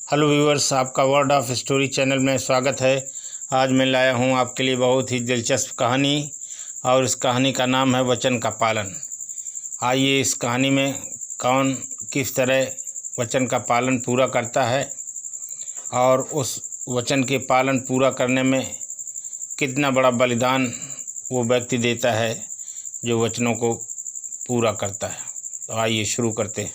Hello viewers, आपका word of story channel में स्वागत है। आज मैं लाया हूं आपके लिए बहुत ही दिलचस्प कहानी और इस कहानी का नाम है वचन का पालन। आइए इस कहानी में कौन किस तरह वचन का पालन पूरा करता है और उस वचन के पालन पूरा करने में कितना बड़ा बलिदान वो व्यक्ति देता है जो वचनों को पूरा करता है। तो आइए शुरू करते हैं।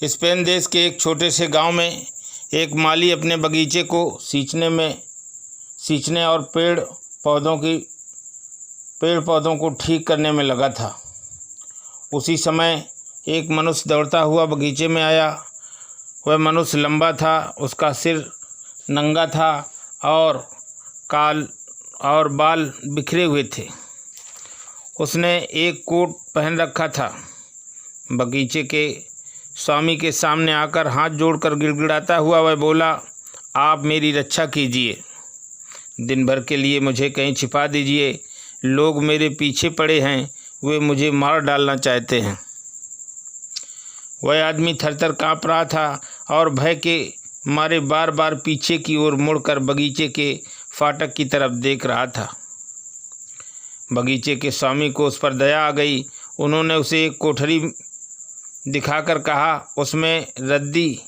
स्पेन देश के एक छोटे से गांव में एक माली अपने बगीचे को सींचने और पेड़ पौधों को ठीक करने में लगा था। उसी समय एक मनुष्य दौड़ता हुआ बगीचे में आया। वह मनुष्य लंबा था, उसका सिर नंगा था और बाल बिखरे हुए थे। उसने एक कोट पहन रखा था। बगीचे के स्वामी के सामने आकर हाथ जोड़कर गिड़गिड़ाता हुआ वह बोला, आप मेरी रक्षा कीजिए, दिन भर के लिए मुझे कहीं छिपा दीजिए। लोग मेरे पीछे पड़े हैं, वे मुझे मार डालना चाहते हैं। वह आदमी थरथर काँप रहा था और भय के मारे बार बार पीछे की ओर मुड़कर बगीचे के फाटक की तरफ देख रहा था। बगीचे के स्वामी को उस पर दया आ गई। उन्होंने उसे एक कोठरी दिखाकर कहा, उसमें रद्दी,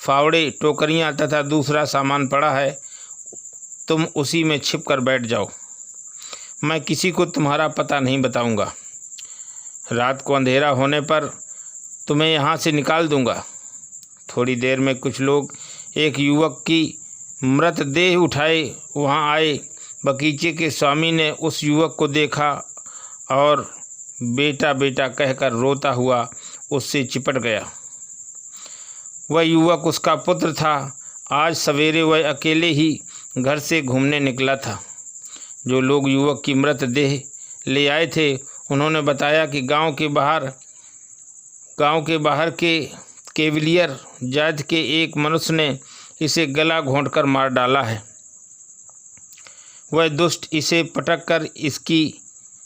फावड़े, टोकरियां तथा दूसरा सामान पड़ा है, तुम उसी में छिप कर बैठ जाओ। मैं किसी को तुम्हारा पता नहीं बताऊंगा। रात को अंधेरा होने पर तुम्हें यहाँ से निकाल दूंगा। थोड़ी देर में कुछ लोग एक युवक की मृतदेह उठाए वहाँ आए। बगीचे के स्वामी ने उस युवक को देखा और बेटा बेटा कहकर रोता हुआ उससे चिपट गया। वह युवक उसका पुत्र था। आज सवेरे वह अकेले ही घर से घूमने निकला था। जो लोग युवक की मृतदेह ले आए थे उन्होंने बताया कि गांव के बाहर के केवलियर जात के एक मनुष्य ने इसे गला घोंटकर मार डाला है। वह दुष्ट इसे पटक कर इसकी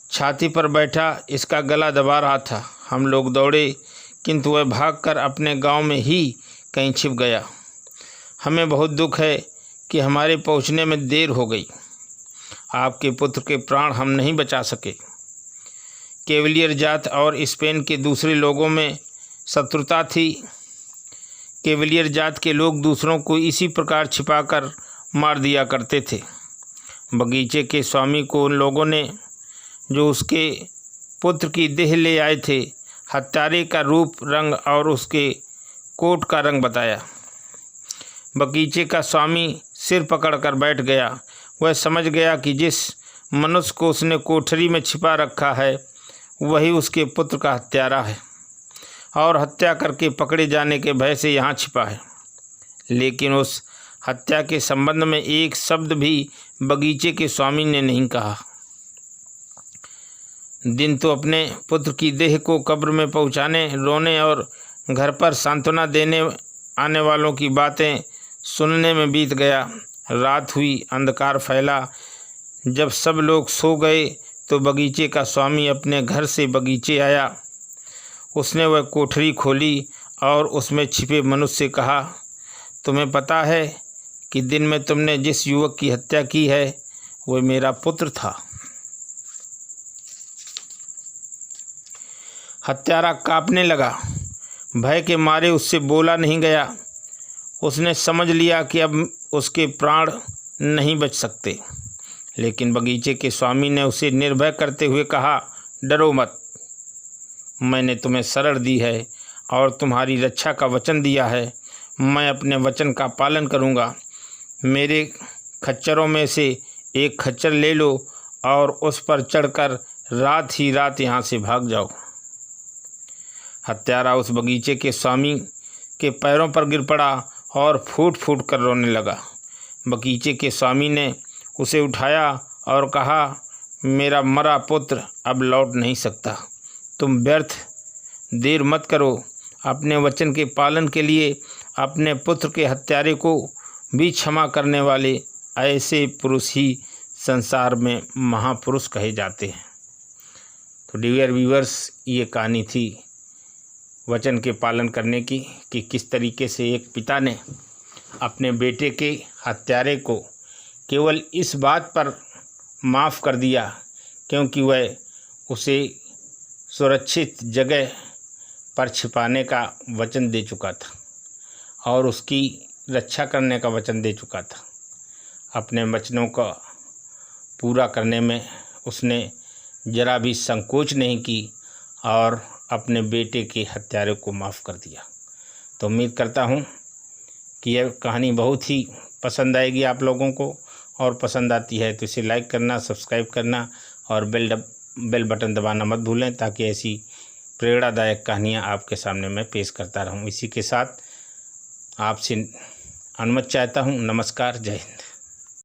छाती पर बैठा इसका गला दबा रहा था। हम लोग दौड़े किंतु वह भागकर अपने गांव में ही कहीं छिप गया। हमें बहुत दुख है कि हमारे पहुंचने में देर हो गई। आपके पुत्र के प्राण हम नहीं बचा सके। केवलियर जात और स्पेन के दूसरे लोगों में शत्रुता थी। केवलियर जात के लोग दूसरों को इसी प्रकार छिपाकर मार दिया करते थे। बगीचे के स्वामी को उन लोगों ने जो उसके पुत्र की देह ले आए थे हत्यारे का रूप, रंग और उसके कोट का रंग बताया। बगीचे का स्वामी सिर पकड़कर बैठ गया। वह समझ गया कि जिस मनुष्य को उसने कोठरी में छिपा रखा है वही उसके पुत्र का हत्यारा है और हत्या करके पकड़े जाने के भय से यहाँ छिपा है। लेकिन उस हत्या के संबंध में एक शब्द भी बगीचे के स्वामी ने नहीं कहा। दिन तो अपने पुत्र की देह को कब्र में पहुंचाने, रोने और घर पर सांत्वना देने आने वालों की बातें सुनने में बीत गया। रात हुई, अंधकार फैला। जब सब लोग सो गए तो बगीचे का स्वामी अपने घर से बगीचे आया। उसने वह कोठरी खोली और उसमें छिपे मनुष्य से कहा, तुम्हें पता है कि दिन में तुमने जिस युवक की हत्या की है वह मेरा पुत्र था। हत्यारा कांपने लगा। भय के मारे उससे बोला नहीं गया। उसने समझ लिया कि अब उसके प्राण नहीं बच सकते। लेकिन बगीचे के स्वामी ने उसे निर्भय करते हुए कहा, डरो मत, मैंने तुम्हें शरण दी है और तुम्हारी रक्षा का वचन दिया है। मैं अपने वचन का पालन करूँगा। मेरे खच्चरों में से एक खच्चर ले लो और उस पर चढ़कर रात ही रात यहाँ से भाग जाओ। हत्यारा उस बगीचे के स्वामी के पैरों पर गिर पड़ा और फूट फूट कर रोने लगा। बगीचे के स्वामी ने उसे उठाया और कहा, मेरा मरा पुत्र अब लौट नहीं सकता। तुम व्यर्थ देर मत करो। अपने वचन के पालन के लिए अपने पुत्र के हत्यारे को भी क्षमा करने वाले ऐसे पुरुष ही संसार में महापुरुष कहे जाते हैं। तो डियर व्यूअर्स, ये कहानी थी वचन के पालन करने की, कि किस तरीके से एक पिता ने अपने बेटे के हत्यारे को केवल इस बात पर माफ़ कर दिया क्योंकि वह उसे सुरक्षित जगह पर छिपाने का वचन दे चुका था और उसकी रक्षा करने का वचन दे चुका था। अपने वचनों का पूरा करने में उसने जरा भी संकोच नहीं की और अपने बेटे के हत्यारे को माफ़ कर दिया। तो उम्मीद करता हूँ कि यह कहानी बहुत ही पसंद आएगी आप लोगों को, और पसंद आती है तो इसे लाइक करना, सब्सक्राइब करना और बेल बटन दबाना मत भूलें, ताकि ऐसी प्रेरणादायक कहानियाँ आपके सामने मैं पेश करता रहूँ। इसी के साथ आपसे अनुमति चाहता हूँ। नमस्कार, जय हिंद।